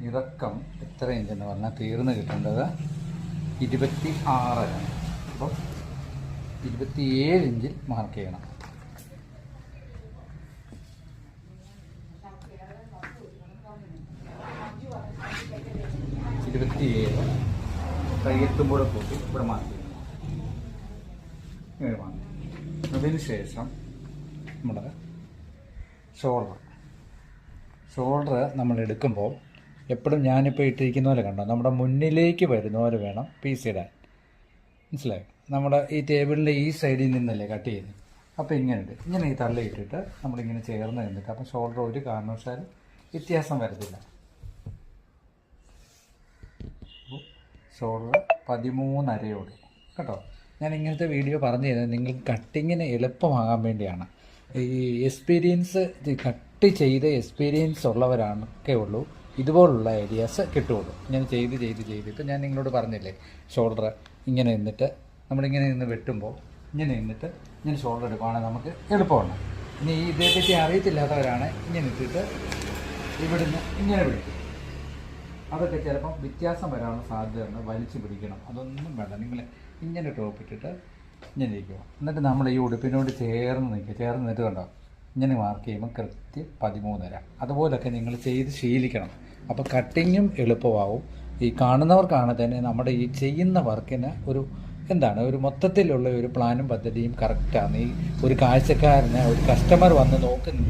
ഇറക്കം എത്ര ഇഞ്ചെന്ന് പറഞ്ഞാൽ തീർന്ന് കിട്ടേണ്ടത് 26 അപ്പം 27 ഇഞ്ചിൽ മാർക്ക് ചെയ്യണം. കയ്യെത്തുമ്പോൾ കൂട്ടി ഇവിടെ മാർക്ക് ചെയ്യണം. അതിന് ശേഷം നമ്മുടെ ഷോൾഡർ നമ്മൾ എടുക്കുമ്പോൾ എപ്പോഴും ഞാനിപ്പോൾ ഇട്ടിരിക്കുന്ന പോലെ കണ്ടോ, നമ്മുടെ മുന്നിലേക്ക് വരുന്ന പോലെ വേണം പീസ് ഇടാൻ. മനസ്സിലായോ? നമ്മുടെ ഈ ടേബിളിൻ്റെ ഈ സൈഡിൽ നിന്നല്ലേ കട്ട് ചെയ്യുന്നത്. അപ്പോൾ ഇങ്ങനെ ഈ തള്ളി ഇട്ടിട്ട് നമ്മളിങ്ങനെ ചേർന്ന് നിന്നിട്ട് അപ്പോൾ ഷോൾഡർ ഒരു കാരണവശാലും വ്യത്യാസം വരത്തില്ല. ഷോൾഡർ 13.5 കേട്ടോ. ഞാൻ ഇങ്ങനത്തെ വീഡിയോ പറഞ്ഞു തരുന്നത് നിങ്ങൾക്ക് കട്ടിങ്ങിന് എളുപ്പമാകാൻ വേണ്ടിയാണ്. ഈ കട്ട് ചെയ്ത് എക്സ്പീരിയൻസ് ഉള്ളവരാണൊക്കെ ഉള്ളൂ ഇതുപോലുള്ള ഐഡിയാസ് കിട്ടുകയുള്ളൂ. ഇങ്ങനെ ചെയ്തിട്ട് ഞാൻ നിങ്ങളോട് പറഞ്ഞില്ലേ, ഷോൾഡർ ഇങ്ങനെ നിന്നിട്ട് നമ്മളിങ്ങനെ നിന്ന് വെട്ടുമ്പോൾ ഇങ്ങനെ നിന്നിട്ട് ഇങ്ങനെ ഷോൾഡർ എടുക്കുകയാണെങ്കിൽ നമുക്ക് എളുപ്പമാണ്. ഇനി ഇതേപ്പറ്റി അറിയത്തില്ലാത്തവരാണ് ഇങ്ങനെ ഇട്ടിട്ട് ഇവിടുന്ന് ഇങ്ങനെ പിടിക്കും. അതൊക്കെ ചിലപ്പം വ്യത്യാസം വരാനുള്ള സാധ്യതയുണ്ട്. വലിച്ചു പിടിക്കണം, അതൊന്നും വേണ്ട. നിങ്ങൾ ഇങ്ങനെ ടോപ്പ് ഇട്ടിട്ട് ഇങ്ങനെ ഇരിക്കുക. എന്നിട്ട് നമ്മൾ ഈ ഉടുപ്പിനോട് ചേർന്ന് നിന്നിട്ട് കണ്ടോ, ഇങ്ങനെ മാർക്ക് ചെയ്യുമ്പോൾ കൃത്യം 13.5. അതുപോലൊക്കെ നിങ്ങൾ ചെയ്ത് ശീലിക്കണം. അപ്പോൾ കട്ടിങ്ങും എളുപ്പമാവും. ഈ കാണുന്നവർക്കാണ് തന്നെ നമ്മുടെ ഈ ചെയ്യുന്ന വർക്കിന് ഒരു മൊത്തത്തിലുള്ള ഒരു പ്ലാനും പദ്ധതിയും കറക്റ്റാണ്. ഈ ഒരു കാഴ്ചക്കാരന് ഒരു കസ്റ്റമർ വന്ന് നോക്കുന്ന